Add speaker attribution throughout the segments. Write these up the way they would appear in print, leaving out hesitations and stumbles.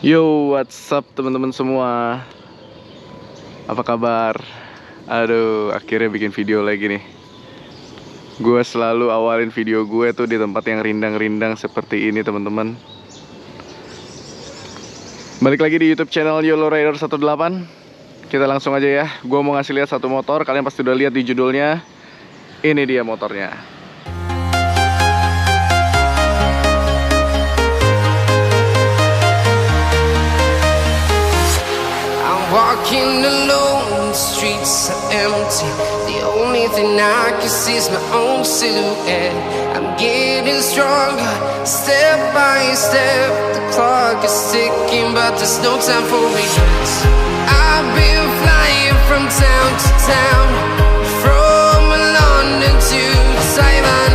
Speaker 1: Yo, what's up teman-teman semua? Apa kabar? Aduh, akhirnya bikin video lagi nih. Gue selalu awalin video gue tuh di tempat yang rindang-rindang seperti ini teman-teman. Balik lagi di YouTube channel YOLO Rider 18. Kita langsung aja ya. Gue mau ngasih lihat satu motor. Kalian pasti udah lihat di judulnya. Ini dia motornya.
Speaker 2: Walking alone, the streets are empty. The only thing I can see is my own silhouette. I'm getting stronger, step by step. The clock is ticking, but there's no time for regrets. I've been flying from town to town, from London to Taiwan.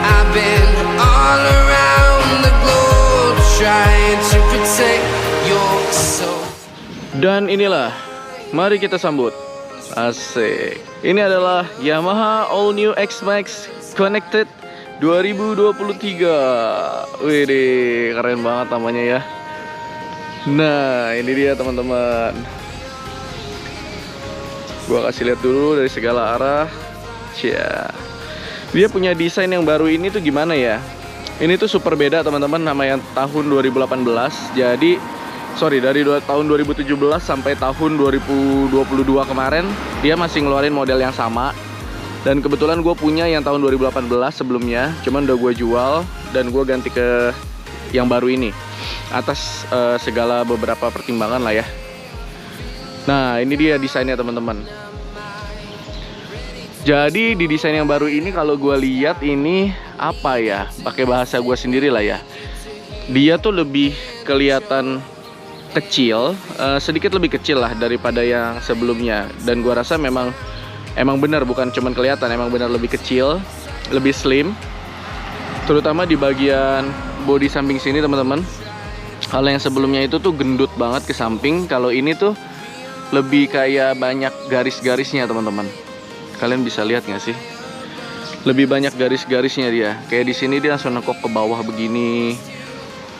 Speaker 2: I've been all around the globe, trying to protect your soul.
Speaker 1: Dan inilah, mari kita sambut. Asik. Ini adalah Yamaha All New X-Max Connected 2023. Wih, keren banget namanya ya. Nah, ini dia teman-teman. Gua kasih lihat dulu dari segala arah. Cia. Dia punya desain yang baru ini tuh gimana ya? Ini tuh super beda teman-teman sama yang tahun 2018. Jadi dari tahun 2017 sampai tahun 2022 kemarin dia masih ngeluarin model yang sama. Dan kebetulan gue punya yang tahun 2018 sebelumnya, cuman udah gue jual dan gue ganti ke yang baru ini atas segala beberapa pertimbangan lah ya. Nah, ini dia desainnya teman-teman. Jadi di desain yang baru ini kalau gue lihat ini apa ya, pakai bahasa gue sendiri lah ya, dia tuh lebih kelihatan kecil, sedikit lebih kecil lah daripada yang sebelumnya. Dan gua rasa memang benar, bukan cuman kelihatan, emang benar lebih kecil, lebih slim, terutama di bagian bodi samping sini teman-teman. Kalau yang sebelumnya itu tuh gendut banget ke samping, kalau ini tuh lebih kayak banyak garis-garisnya teman-teman. Kalian bisa lihat nggak sih? Lebih banyak garis-garisnya dia. Kayak di sini dia langsung nekok ke bawah begini,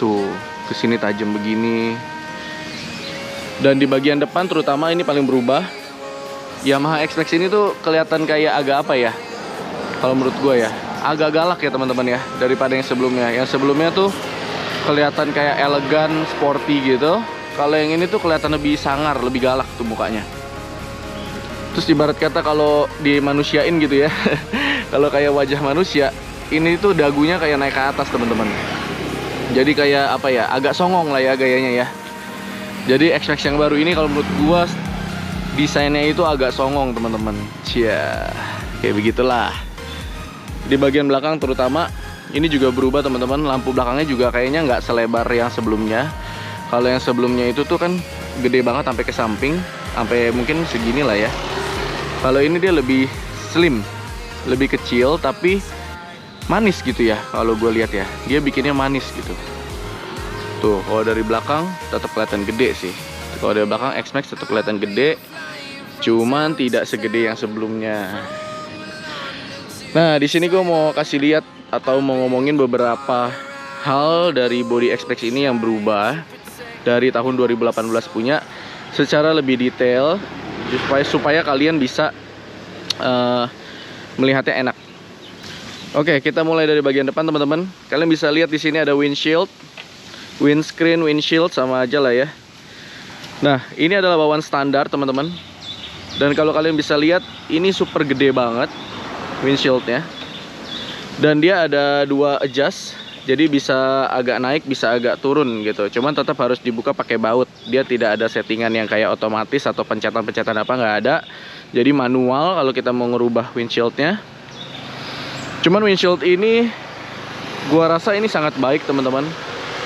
Speaker 1: tuh ke sini tajam begini. Dan di bagian depan terutama ini paling berubah. Yamaha X-Max ini tuh kelihatan kayak agak apa ya, kalau menurut gue ya, agak galak ya teman-teman ya, daripada yang sebelumnya. Yang sebelumnya tuh kelihatan kayak elegan, sporty gitu. Kalau yang ini tuh kelihatan lebih sangar, lebih galak tuh mukanya. Terus ibarat kata kalau dimanusiain gitu ya, kalau kayak wajah manusia, ini tuh dagunya kayak naik ke atas teman-teman. Jadi kayak apa ya, agak songong lah ya gayanya ya. Jadi X-Max yang baru ini kalau menurut gua desainnya itu agak songong teman-teman. Cia, kayak begitulah. Di bagian belakang terutama ini juga berubah teman-teman. Lampu belakangnya juga kayaknya nggak selebar yang sebelumnya. Kalau yang sebelumnya itu tuh kan gede banget sampai ke samping, sampai mungkin segini lah ya. Kalau ini dia lebih slim, lebih kecil tapi manis gitu ya. Kalau gue lihat ya, dia bikinnya manis gitu. Tuh, kalau dari belakang tetap kelihatan gede sih. Kalau dari belakang X-Max tetap kelihatan gede, cuman tidak segede yang sebelumnya. Nah, di sini gue mau kasih lihat atau mau ngomongin beberapa hal dari body X-Max ini yang berubah dari tahun 2018 punya secara lebih detail supaya kalian bisa melihatnya enak. Oke, kita mulai dari bagian depan teman-teman. Kalian bisa lihat di sini ada windscreen, windshield sama aja lah ya. Nah, ini adalah bawaan standar teman-teman. Dan kalau kalian bisa lihat, ini super gede banget windshieldnya. Dan dia ada dua adjust, jadi bisa agak naik, bisa agak turun gitu. Cuman tetap harus dibuka pakai baut. Dia tidak ada settingan yang kayak otomatis atau pencetan-pencetan apa, nggak ada. Jadi manual kalau kita mau ngerubah windshieldnya. Cuman windshield ini, gua rasa ini sangat baik teman-teman.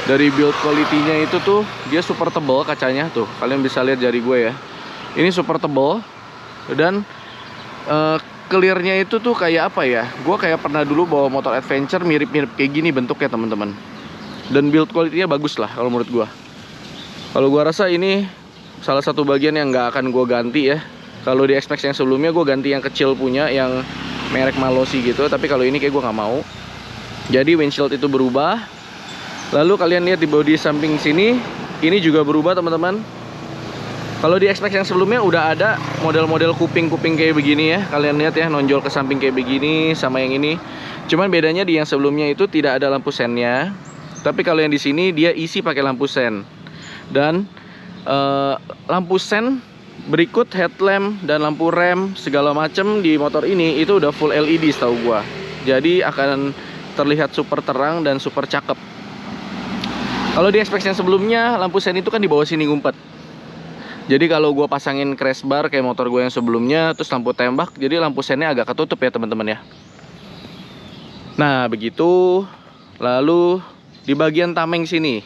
Speaker 1: Dari build quality-nya itu tuh dia super tebal kacanya tuh. Kalian bisa lihat jari gue ya. Ini super tebal dan clear-nya itu tuh kayak apa ya? Gue kayak pernah dulu bawa motor adventure mirip-mirip kayak gini bentuknya teman-teman. Dan build quality-nya bagus lah kalau menurut gue. Kalau gue rasa ini salah satu bagian yang nggak akan gue ganti ya. Kalau di X-Max yang sebelumnya gue ganti yang kecil punya, yang merek Mallosi gitu. Tapi kalau ini kayak gue nggak mau. Jadi windshield itu berubah. Lalu kalian lihat di bodi samping sini, ini juga berubah teman-teman. Kalau di X-Max yang sebelumnya udah ada model-model kuping-kuping kayak begini ya. Kalian lihat ya, nonjol ke samping kayak begini sama yang ini. Cuman bedanya di yang sebelumnya itu tidak ada lampu sennya. Tapi kalau yang di sini dia isi pakai lampu sen. Dan lampu sen berikut headlamp dan lampu rem segala macem di motor ini itu udah full LED setahu gua. Jadi akan terlihat super terang dan super cakep. Kalau di X-Max yang sebelumnya lampu sen itu kan di bawah sini ngumpet. Jadi kalau gue pasangin crash bar kayak motor gue yang sebelumnya, terus lampu tembak, jadi lampu sennya agak ketutup ya teman-teman ya. Nah begitu. Lalu di bagian tameng sini,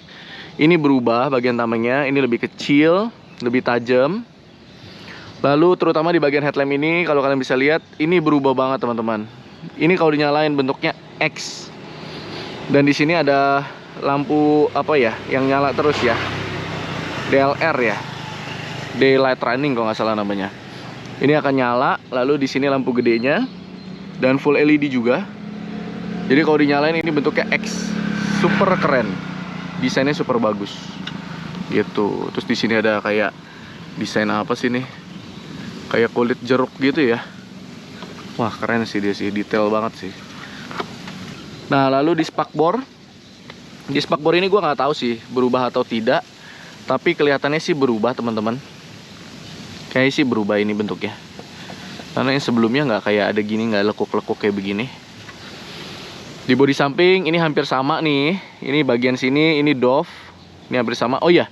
Speaker 1: ini berubah bagian tamengnya, ini lebih kecil, lebih tajam. Lalu terutama di bagian headlamp ini, kalau kalian bisa lihat, ini berubah banget teman-teman. Ini kalau dinyalain bentuknya X. Dan di sini ada lampu apa ya, yang nyala terus ya, DLR ya. Daylight running kalau nggak salah namanya. Ini akan nyala, lalu di sini lampu gedenya dan full LED juga. Jadi kalau dinyalain ini bentuknya X, super keren, desainnya super bagus, gitu. Terus di sini ada kayak desain apa sih nih? Kayak kulit jeruk gitu ya. Wah keren sih dia sih, detail banget sih. Nah lalu di spakbor ini gue nggak tahu sih berubah atau tidak, tapi kelihatannya sih berubah teman-teman. Kayaknya sih berubah ini bentuknya. Karena yang sebelumnya nggak kayak ada gini, nggak lekuk-lekuk kayak begini. Di bodi samping ini hampir sama nih. Ini bagian sini, ini Dove. Ini hampir sama. Oh iya,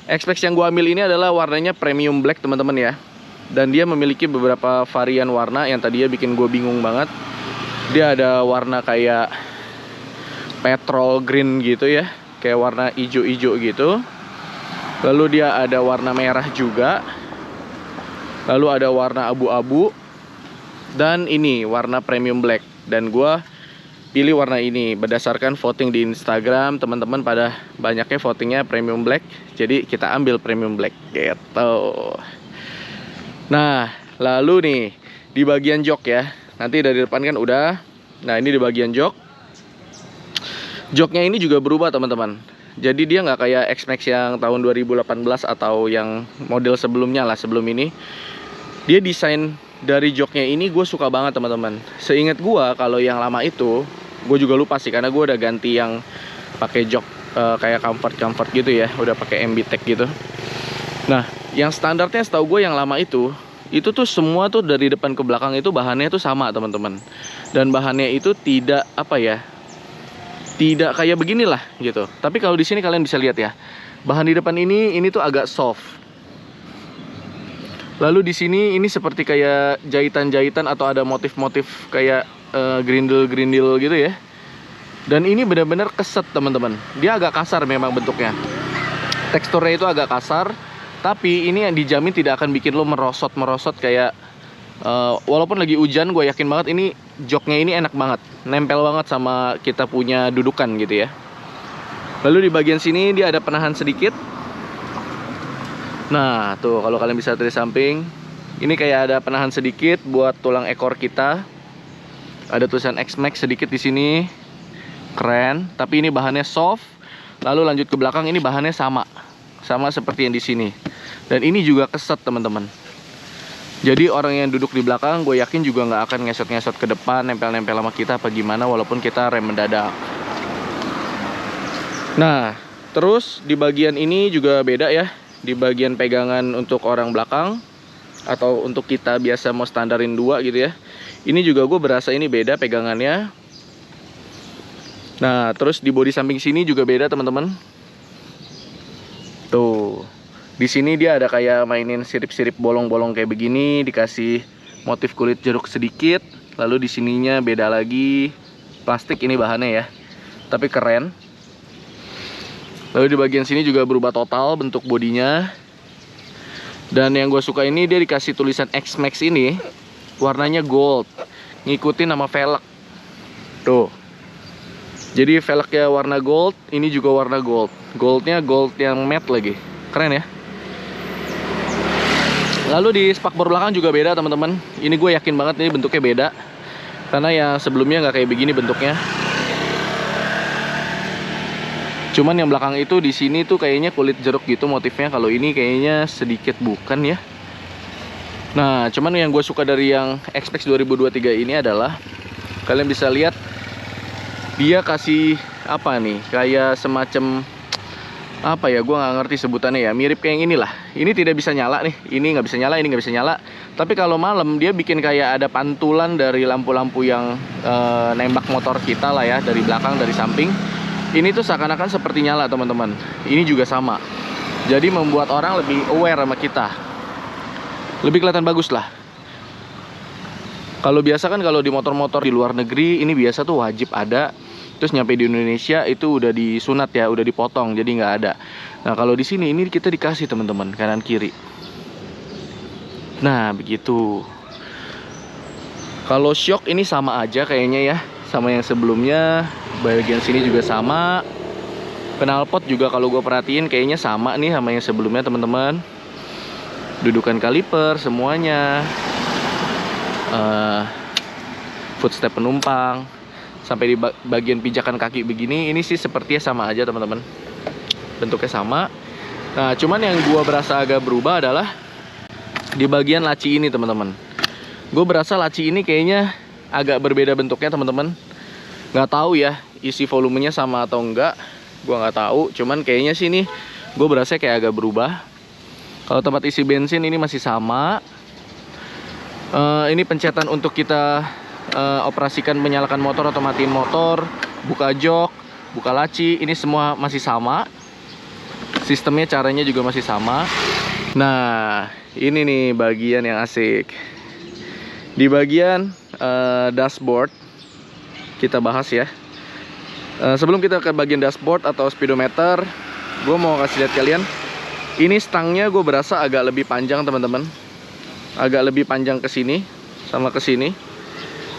Speaker 1: X-Max yang gue ambil ini adalah warnanya premium black teman-teman ya. Dan dia memiliki beberapa varian warna yang tadinya bikin gue bingung banget. Dia ada warna kayak petrol green gitu ya, kayak warna hijau-hijau gitu. Lalu dia ada warna merah juga. Lalu ada warna abu-abu. Dan ini warna premium black. Dan gua pilih warna ini berdasarkan voting di Instagram. Teman-teman pada banyaknya votingnya premium black, jadi kita ambil premium black gitu. Nah lalu nih di bagian jok ya, nanti dari depan kan udah. Nah ini di bagian jok. Joknya ini juga berubah teman-teman. Jadi dia nggak kayak X-Max yang tahun 2018 atau yang model sebelumnya lah, sebelum ini. Dia desain dari joknya ini gue suka banget teman-teman. Seingat gue kalau yang lama itu, gue juga lupa sih karena gue udah ganti yang pakai jok kayak comfort gitu ya, udah pakai MB Tech gitu. Nah yang standarnya setahu gue yang lama itu tuh semua tuh dari depan ke belakang itu bahannya tuh sama teman-teman. Dan bahannya itu tidak apa ya, tidak kayak beginilah gitu. Tapi kalau di sini kalian bisa lihat ya, bahan di depan ini tuh agak soft. Lalu di sini ini seperti kayak jahitan-jahitan atau ada motif-motif kayak grindel-grindel gitu ya. Dan ini benar-benar keset teman-teman. Dia agak kasar memang bentuknya. Teksturnya itu agak kasar, tapi ini yang dijamin tidak akan bikin lo merosot-merosot kayak walaupun lagi hujan, gue yakin banget ini joknya ini enak banget, nempel banget sama kita punya dudukan gitu ya. Lalu di bagian sini dia ada penahan sedikit. Nah tuh kalau kalian bisa lihat dari samping, ini kayak ada penahan sedikit buat tulang ekor kita. Ada tulisan X-Max sedikit di sini, keren. Tapi ini bahannya soft. Lalu lanjut ke belakang, ini bahannya sama seperti yang di sini. Dan ini juga keset teman-teman. Jadi orang yang duduk di belakang gue yakin juga nggak akan ngesot-ngesot ke depan, nempel-nempel sama kita apa gimana, walaupun kita rem mendadak. Nah terus di bagian ini juga beda ya. Di bagian pegangan untuk orang belakang atau untuk kita biasa mau standarin 2 gitu ya, ini juga gue berasa ini beda pegangannya. Nah terus di bodi samping sini juga beda teman-teman. Tuh di sini dia ada kayak mainin sirip-sirip bolong-bolong kayak begini, dikasih motif kulit jeruk sedikit. Lalu di sininya beda lagi, plastik ini bahannya ya, tapi keren. Lalu di bagian sini juga berubah total bentuk bodinya. Dan yang gue suka ini dia dikasih tulisan X-Max ini warnanya gold, ngikutin nama velg. Tuh. Jadi velgnya warna gold, ini juga warna gold. Goldnya gold yang matte lagi, keren ya. Lalu di spakbor belakang juga beda teman-teman. Ini gue yakin banget ini bentuknya beda, karena yang sebelumnya nggak kayak begini bentuknya. Cuman yang belakang itu di sini tuh kayaknya kulit jeruk gitu motifnya. Kalau ini kayaknya sedikit bukan ya. Nah, cuman yang gue suka dari yang X-Max 2023 ini adalah kalian bisa lihat dia kasih apa nih, kayak semacam apa ya, gue nggak ngerti sebutannya ya, mirip kayak yang inilah. Ini tidak bisa nyala nih, ini nggak bisa nyala, ini nggak bisa nyala. Tapi kalau malam dia bikin kayak ada pantulan dari lampu-lampu yang nembak motor kita lah ya, dari belakang, dari samping. Ini tuh seakan-akan seperti nyala teman-teman. Ini juga sama. Jadi membuat orang lebih aware sama kita. Lebih kelihatan bagus lah. Kalau biasa kan kalau di motor-motor di luar negeri ini biasa tuh wajib ada. Terus nyampe di Indonesia itu udah disunat ya, udah dipotong, jadi nggak ada. Nah kalau di sini ini kita dikasih teman-teman, kanan kiri. Nah begitu. Kalau shock ini sama aja kayaknya ya, sama yang sebelumnya. Bagian sini juga sama. Knalpot juga kalau gue perhatiin kayaknya sama nih sama yang sebelumnya teman-teman. Dudukan kaliper semuanya. Footstep penumpang. Sampai di bagian pijakan kaki begini, ini sih sepertinya sama aja teman-teman. Bentuknya sama. Nah cuman yang gue berasa agak berubah adalah di bagian laci ini teman-teman. Gue berasa laci ini kayaknya agak berbeda bentuknya teman-teman. Nggak tahu ya isi volumenya sama atau enggak, gue nggak tahu. Cuman kayaknya sih nih gue berasa kayak agak berubah. Kalau tempat isi bensin ini masih sama. Ini pencetan untuk kita operasikan, menyalakan motor atau matiin motor, buka jok, buka laci, ini semua masih sama. Sistemnya, caranya juga masih sama. Nah ini nih bagian yang asik. Di bagian dashboard kita bahas ya. Sebelum kita ke bagian dashboard atau speedometer, gue mau kasih lihat kalian. Ini stangnya gue berasa agak lebih panjang teman-teman. Agak lebih panjang ke sini sama ke sini.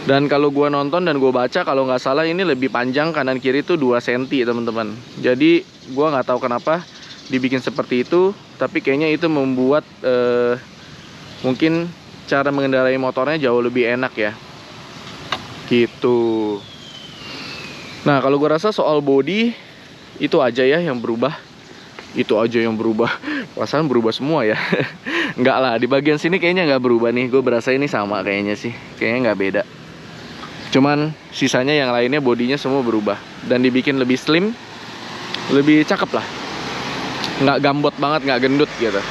Speaker 1: Dan kalau gue nonton dan gue baca, kalau nggak salah ini lebih panjang kanan kiri itu 2 cm teman-teman. Jadi gue nggak tahu kenapa dibikin seperti itu, tapi kayaknya itu membuat mungkin cara mengendarai motornya jauh lebih enak ya. Gitu. Nah kalau gue rasa soal body itu aja ya yang berubah. Itu aja yang berubah. Perasaan berubah semua ya. Enggak lah, di bagian sini kayaknya nggak berubah nih. Gue berasa ini sama kayaknya sih. Kayaknya nggak beda. Cuman sisanya yang lainnya bodinya semua berubah. Dan dibikin lebih slim, lebih cakep lah. Nggak gambot banget, nggak gendut gitu.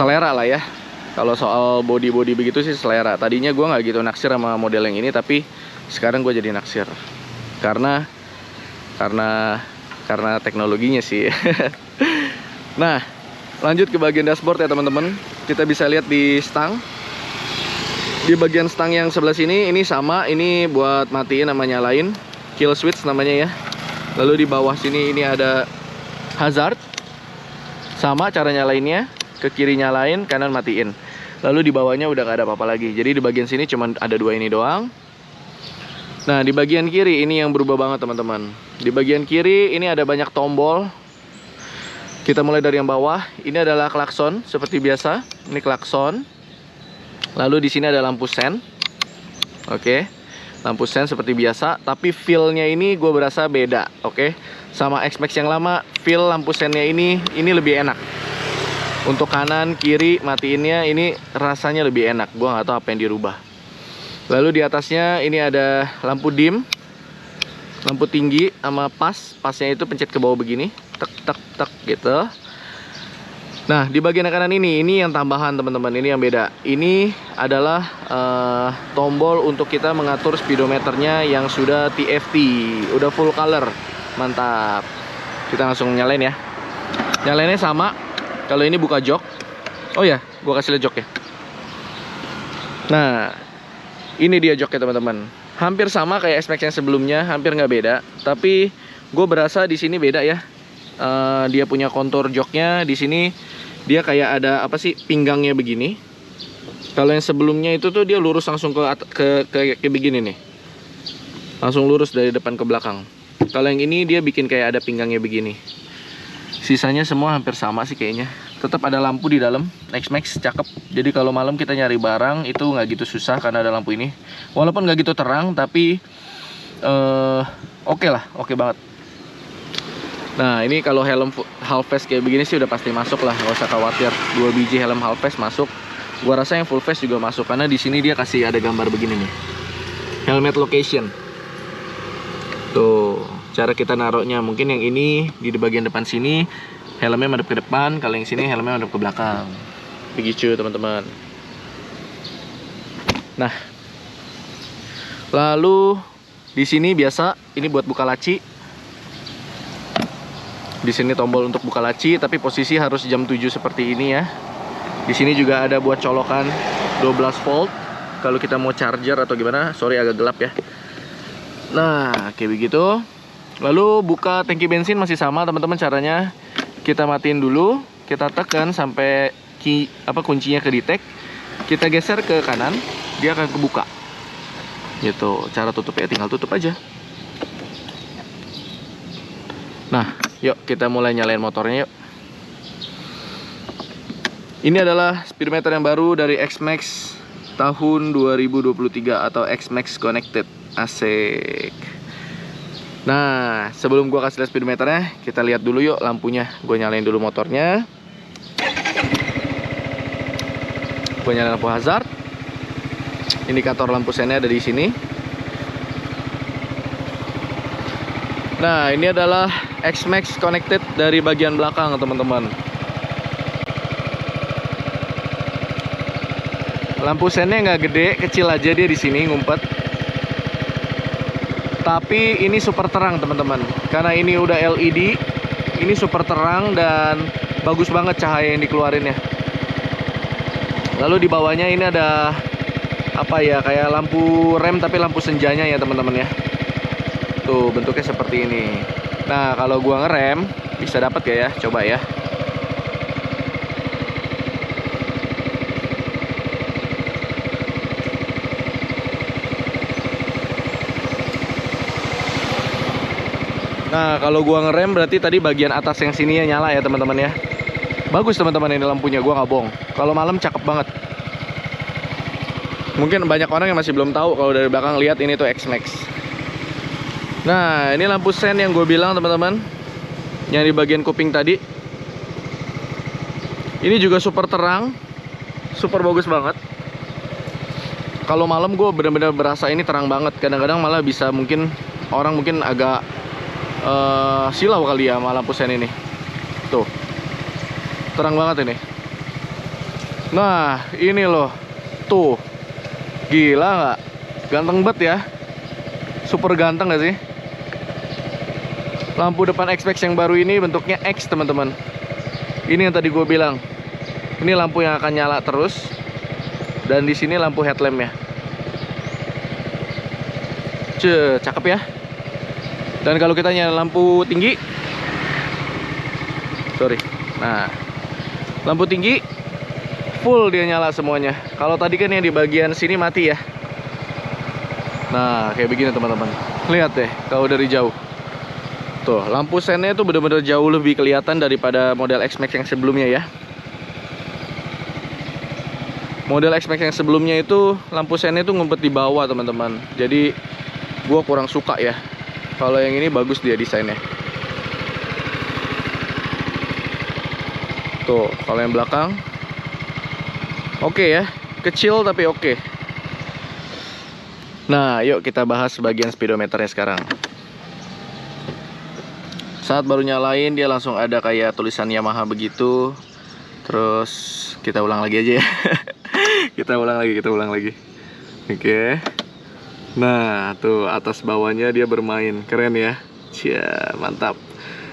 Speaker 1: Selera lah ya. Kalau soal body-body begitu sih selera. Tadinya gue nggak gitu naksir sama model yang ini, tapi sekarang gue jadi naksir. Karena teknologinya sih. Nah, lanjut ke bagian dashboard ya teman-teman. Kita bisa lihat di stang. Di bagian stang yang sebelah sini ini sama, ini buat matiin sama nyalain, kill switch namanya ya. Lalu di bawah sini ini ada hazard. Sama cara nyalainnya, ke kiri nyalain, kanan matiin. Lalu di bawahnya udah nggak ada apa-apa lagi. Jadi di bagian sini cuma ada 2 ini doang. Nah di bagian kiri ini yang berubah banget teman-teman. Di bagian kiri ini ada banyak tombol. Kita mulai dari yang bawah. Ini adalah klakson seperti biasa. Ini klakson. Lalu di sini ada lampu sen. Oke, lampu sen seperti biasa. Tapi feel-nya ini gue berasa beda. Oke, sama X-Max yang lama, feel lampu sennya ini lebih enak. Untuk kanan kiri matiinnya ini rasanya lebih enak. Gue nggak tahu apa yang dirubah. Lalu di atasnya ini ada lampu dim, lampu tinggi sama pasnya itu pencet ke bawah begini, tek tek tek gitu. Nah di bagian kanan ini yang tambahan teman-teman, ini yang beda. Ini adalah tombol untuk kita mengatur speedometernya yang sudah TFT, udah full color, mantap. Kita langsung nyalain ya. Nyalainnya sama. Kalau ini buka jok. Oh ya, gua kasih lihat joknya. Nah. Ini dia joknya teman-teman. Hampir sama kayak X-Max yang sebelumnya, hampir nggak beda. Tapi gue berasa di sini beda ya. Dia punya kontur joknya. Di sini dia kayak ada apa sih, pinggangnya begini. Kalau yang sebelumnya itu tuh dia lurus langsung ke begini nih. Langsung lurus dari depan ke belakang. Kalau yang ini dia bikin kayak ada pinggangnya begini. Sisanya semua hampir sama sih kayaknya. Tetap ada lampu di dalam. X-Max cakep. Jadi kalau malam kita nyari barang itu nggak gitu susah karena ada lampu ini. Walaupun nggak gitu terang, tapi oke lah, oke banget. Nah ini kalau helm half face kayak begini sih udah pasti masuk lah, nggak usah khawatir. 2 biji helm half face masuk. Gua rasa yang full face juga masuk karena di sini dia kasih ada gambar begini nih. Helmet location. Tuh, cara kita naruhnya mungkin yang ini di bagian depan sini helmnya madep ke depan, kalau yang sini helmnya madep ke belakang. Begitu teman-teman. Nah, lalu di sini biasa ini buat buka laci. Di sini tombol untuk buka laci, tapi posisi harus jam 7 seperti ini ya. Di sini juga ada buat colokan 12 volt. Kalau kita mau charger atau gimana, sorry agak gelap ya. Nah, kayak begitu. Lalu buka tangki bensin masih sama teman-teman caranya. Kita matiin dulu, kita tekan sampai kuncinya ke detect. Kita geser ke kanan, dia akan kebuka. Gitu. Cara tutupnya tinggal tutup aja. Nah, yuk kita mulai nyalain motornya yuk. Ini adalah speedometer yang baru dari X-Max tahun 2023 atau X-Max Connected. Asik. Nah, sebelum gua kasih lihat speedometernya, kita lihat dulu yuk lampunya. Gua nyalain dulu motornya. Gua nyalain lampu hazard. Indikator lampu sennya ada di sini. Nah, ini adalah X-Max Connected dari bagian belakang teman-teman. Lampu sennya nggak gede, kecil aja dia di sini ngumpet. Tapi ini super terang teman-teman. Karena ini udah LED, ini super terang dan bagus banget cahaya yang dikeluarinnya. Lalu di bawahnya ini ada apa ya, kayak lampu rem tapi lampu senjanya ya teman-teman ya. Tuh bentuknya seperti ini. Nah kalau gua ngerem bisa dapat ya, coba ya. Nah kalau gua ngerem berarti tadi bagian atas yang sini ya nyala ya teman-teman ya. Bagus teman-teman ini lampunya, gua nggak bohong. Kalau malam cakep banget. Mungkin banyak orang yang masih belum tahu kalau dari belakang lihat ini tuh X-Max. Nah ini lampu sen yang gue bilang teman-teman, yang di bagian kuping tadi. Ini juga super terang, super bagus banget. Kalau malam gue benar-benar berasa ini terang banget. Kadang-kadang malah bisa mungkin orang mungkin agak silau kali ya sama lampu sen ini. Tuh terang banget ini. Nah ini loh, tuh gila nggak? Ganteng banget ya, super ganteng gak sih? Lampu depan X-Max yang baru ini bentuknya X teman-teman. Ini yang tadi gue bilang. Ini lampu yang akan nyala terus. Dan di sini lampu headlampnya. Cakep ya. Dan kalau kita nyalain lampu tinggi, sorry. Nah, lampu tinggi full dia nyala semuanya. Kalau tadi kan yang di bagian sini mati ya. Nah, kayak begini teman-teman. Lihat deh kalau dari jauh. Tuh, lampu sennya itu benar-benar jauh lebih kelihatan daripada model X-Max yang sebelumnya ya. Model X-Max yang sebelumnya itu lampu sennya itu ngumpet di bawah teman-teman. Jadi gua kurang suka ya. Kalau yang ini bagus dia desainnya. Tuh, kalau yang belakang oke ya, kecil tapi oke. Nah, yuk kita bahas bagian speedometernya sekarang. Saat baru nyalain dia langsung ada kayak tulisan Yamaha begitu. Terus kita ulang lagi aja ya. Kita ulang lagi. Oke. Nah, tuh atas bawahnya dia bermain. Keren ya. Cia, mantap.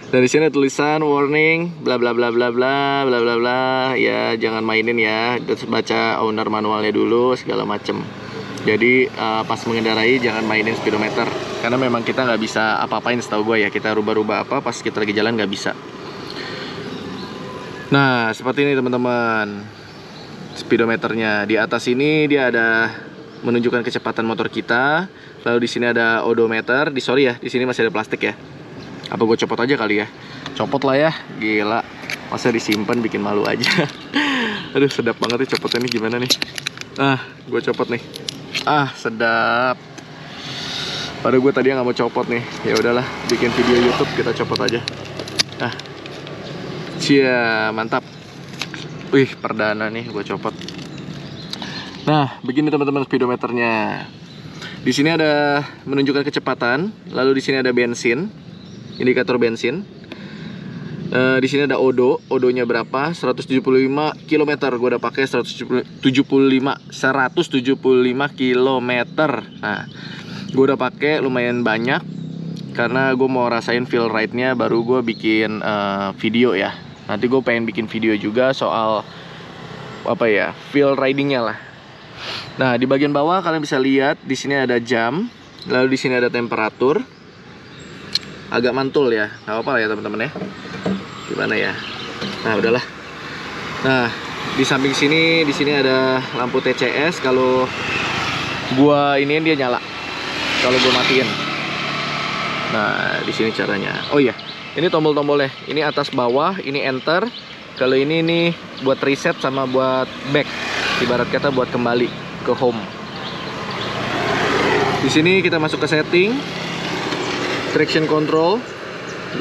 Speaker 1: Dan di sini tulisan warning bla bla bla bla bla bla bla bla. Ya, jangan mainin ya. Terus baca owner manualnya dulu segala macem. Jadi pas mengendarai jangan mainin speedometer. Karena memang kita nggak bisa apa-apain setahu gue ya. Kita rubah-rubah apa pas kita lagi jalan nggak bisa. Nah, seperti ini teman-teman. Speedometernya di atas ini dia ada menunjukkan kecepatan motor kita. Lalu di sini ada odometer. Di sini masih ada plastik ya. Apa gue copot aja kali ya? Copot lah ya. Gila. Masa disimpan bikin malu aja. Aduh, sedap banget nih copotnya nih, gimana nih? Ah, gue copot nih. Ah, sedap. Padahal gue tadi nggak mau copot nih. Ya udahlah, bikin video YouTube kita copot aja. Cia, mantap. Wih, perdana nih gue copot. Nah, begini teman-teman speedometernya. Di sini ada menunjukkan kecepatan, lalu di sini ada bensin, indikator bensin. Di sini ada odonya berapa? 175 km. Gue udah pakai 175 km. Nah, gue udah pakai lumayan banyak karena gue mau rasain feel ride-nya, baru gue bikin video ya. Nanti gue pengen bikin video juga soal apa ya, feel riding-nya lah. Nah, di bagian bawah kalian bisa lihat di sini ada jam, lalu di sini ada temperatur. Agak mantul ya, nggak apa-apa lah ya teman-teman ya. Gimana ya? Nah, udahlah. Nah, di samping sini, di sini ada lampu TCS. Kalau gua ini dia nyala. Kalau gua matiin. Nah, di sini caranya. Oh iya, ini tombol-tombolnya. Ini atas bawah, ini enter. Kalau ini buat reset sama buat back. Ibarat kata buat kembali ke home. Di sini kita masuk ke setting. Traction control.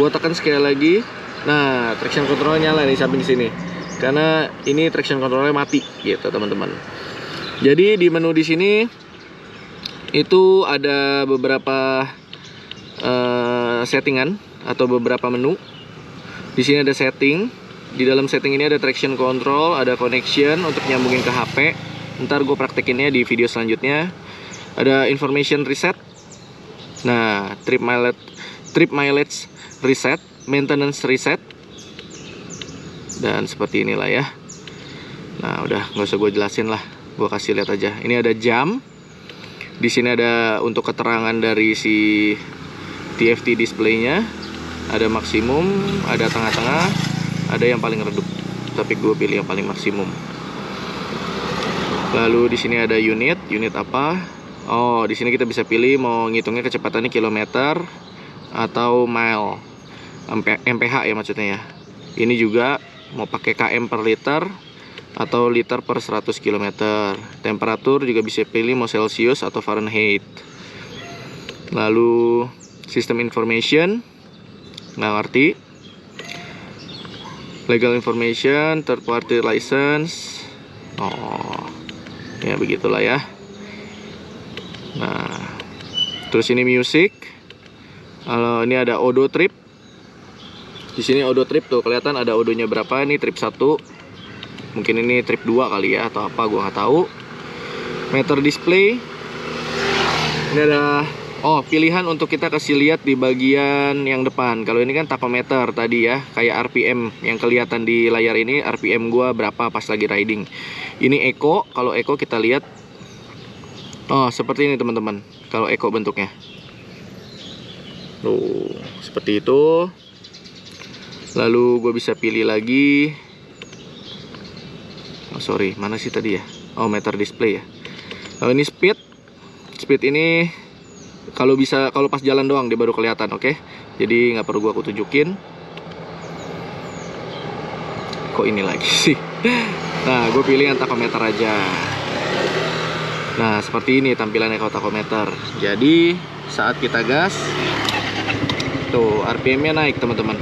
Speaker 1: Gua tekan sekali lagi. Nah, traction control nyala di samping sini. Karena ini traction controlnya mati gitu, teman-teman. Jadi di menu di sini itu ada beberapa settingan atau beberapa menu. Di sini ada setting. Di dalam setting ini ada traction control, ada connection untuk nyambungin ke HP. Ntar gue praktekinnya di video selanjutnya. Ada information reset. Nah, trip mileage reset, maintenance reset, dan seperti inilah ya. Nah, udah nggak usah gue jelasin lah, gue kasih lihat aja. Ini ada jam. Di sini ada untuk keterangan dari si TFT displaynya. Ada maksimum, ada tengah-tengah, ada yang paling redup. Tapi gue pilih yang paling maksimum. Lalu di sini ada unit apa? Oh, di sini kita bisa pilih mau ngitungnya kecepatannya kilometer atau mile, MPH ya maksudnya ya. Ini juga mau pakai km per liter atau liter per 100 km. Temperatur juga bisa pilih mau Celsius atau Fahrenheit. Lalu sistem information, nggak ngerti. Legal information, third party license. Oh, ya begitulah ya. Nah, terus ini music. Kalau ini ada odo trip. Di sini odo trip tuh kelihatan ada odonya berapa. Ini trip 1. Mungkin ini trip 2 kali ya atau apa, gua nggak tahu. Meter display. Ini ada pilihan untuk kita kasih lihat di bagian yang depan. Kalau ini kan tachometer tadi ya, kayak RPM yang kelihatan di layar ini, RPM gua berapa pas lagi riding. Ini eco. Kalau eco kita lihat seperti ini teman-teman. Kalau eco bentuknya. Tuh, seperti itu. Lalu gue bisa pilih lagi. Sorry, mana sih tadi ya? Meter display ya. Kalau ini speed. Speed ini kalau pas jalan doang dia baru kelihatan, oke? Jadi nggak perlu aku tunjukin. Kok ini lagi sih? Nah, gue pilih yang tachometer aja. Nah, seperti ini tampilannya kalau tachometer. Jadi saat kita gas, tuh RPM-nya naik teman-teman.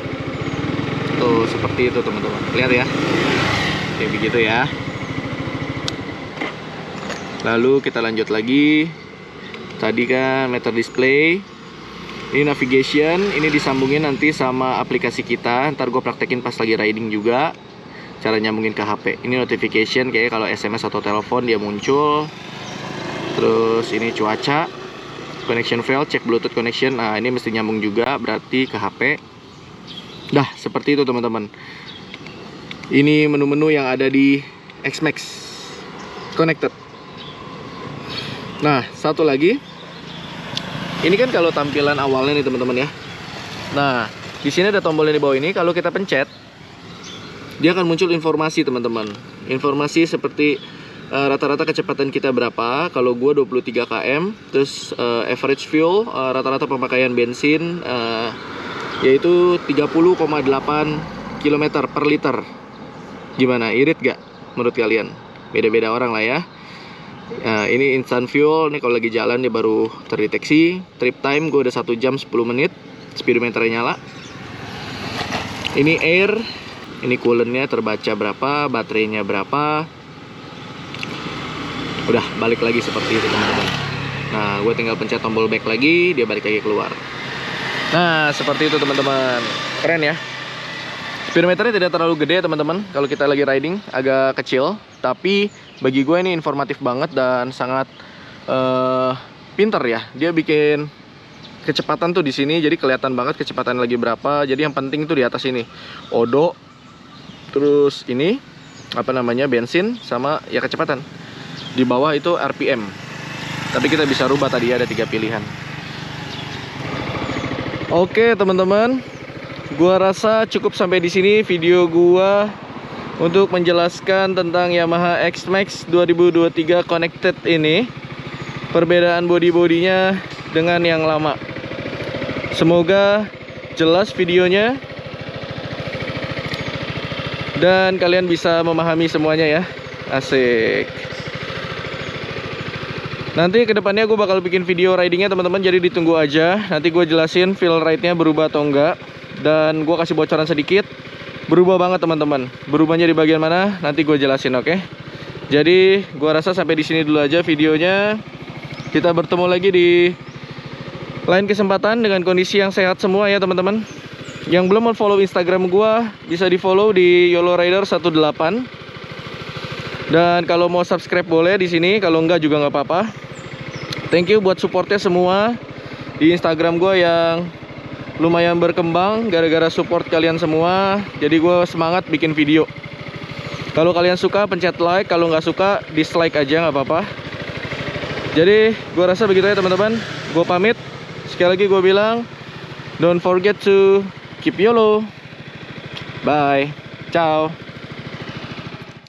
Speaker 1: Tuh seperti itu teman-teman. Lihat ya. Kayak begitu ya. Lalu kita lanjut lagi. Tadi kan meter display. Ini navigation. Ini disambungin nanti sama aplikasi kita. Ntar gue praktekin pas lagi riding juga. Cara nyambungin ke HP. Ini notification kayak kalau SMS atau telepon dia muncul. Terus ini cuaca. Connection fail, cek Bluetooth connection. Nah, ini mesti nyambung juga berarti ke HP. Dah, seperti itu teman-teman. Ini menu-menu yang ada di X-Max Connected. Nah, satu lagi. Ini kan kalau tampilan awalnya nih teman-teman ya. Nah, di sini ada tombol yang di bawah ini. Kalau kita pencet, dia akan muncul informasi teman-teman. Informasi seperti rata-rata kecepatan kita berapa. Kalau gue 23 km. Terus average fuel, rata-rata pemakaian bensin yaitu 30,8 km per liter. Gimana, irit gak menurut kalian? Beda-beda orang lah ya. Ini instant fuel. Ini kalau lagi jalan dia baru terdeteksi. Trip time gue udah 1 jam 10 menit. Speedometernya nyala. Ini air. Ini coolant-nya terbaca berapa, baterainya berapa. Udah balik lagi seperti itu teman-teman. Nah, gue tinggal pencet tombol back lagi, dia balik lagi keluar. Nah, seperti itu teman-teman. Keren ya. Speedometernya tidak terlalu gede teman-teman. Kalau kita lagi riding agak kecil, tapi bagi gue ini informatif banget dan sangat pinter ya. Dia bikin kecepatan tuh di sini, jadi kelihatan banget kecepatan lagi berapa. Jadi yang penting tuh di atas ini odo, terus ini apa namanya, bensin, sama ya kecepatan. Di bawah itu RPM. Tapi kita bisa rubah, tadi ada 3 pilihan. Oke teman-teman, gua rasa cukup sampai di sini video gua untuk menjelaskan tentang Yamaha X-Max 2023 Connected ini. Perbedaan body-bodinya dengan yang lama. Semoga jelas videonya dan kalian bisa memahami semuanya ya. Asik. Nanti kedepannya gue bakal bikin video ridingnya teman-teman, jadi ditunggu aja. Nanti gue jelasin feel ride-nya berubah atau enggak. Dan gue kasih bocoran sedikit. Berubah banget teman-teman. Berubahnya di bagian mana? Nanti gue jelasin, oke? Jadi gue rasa sampai di sini dulu aja videonya. Kita bertemu lagi di lain kesempatan dengan kondisi yang sehat semua ya teman-teman. Yang belum follow Instagram gua bisa di follow di YOLO Rider 18. Dan kalau mau subscribe boleh di sini, kalau enggak juga nggak apa-apa. Thank you buat supportnya semua di Instagram gua yang lumayan berkembang gara-gara support kalian semua. Jadi gua semangat bikin video. Kalau kalian suka pencet like, kalau nggak suka dislike aja nggak apa-apa. Jadi gue rasa begitu ya teman-teman. Gue pamit. Sekali lagi gue bilang, don't forget to keep YOLO. Bye. Ciao.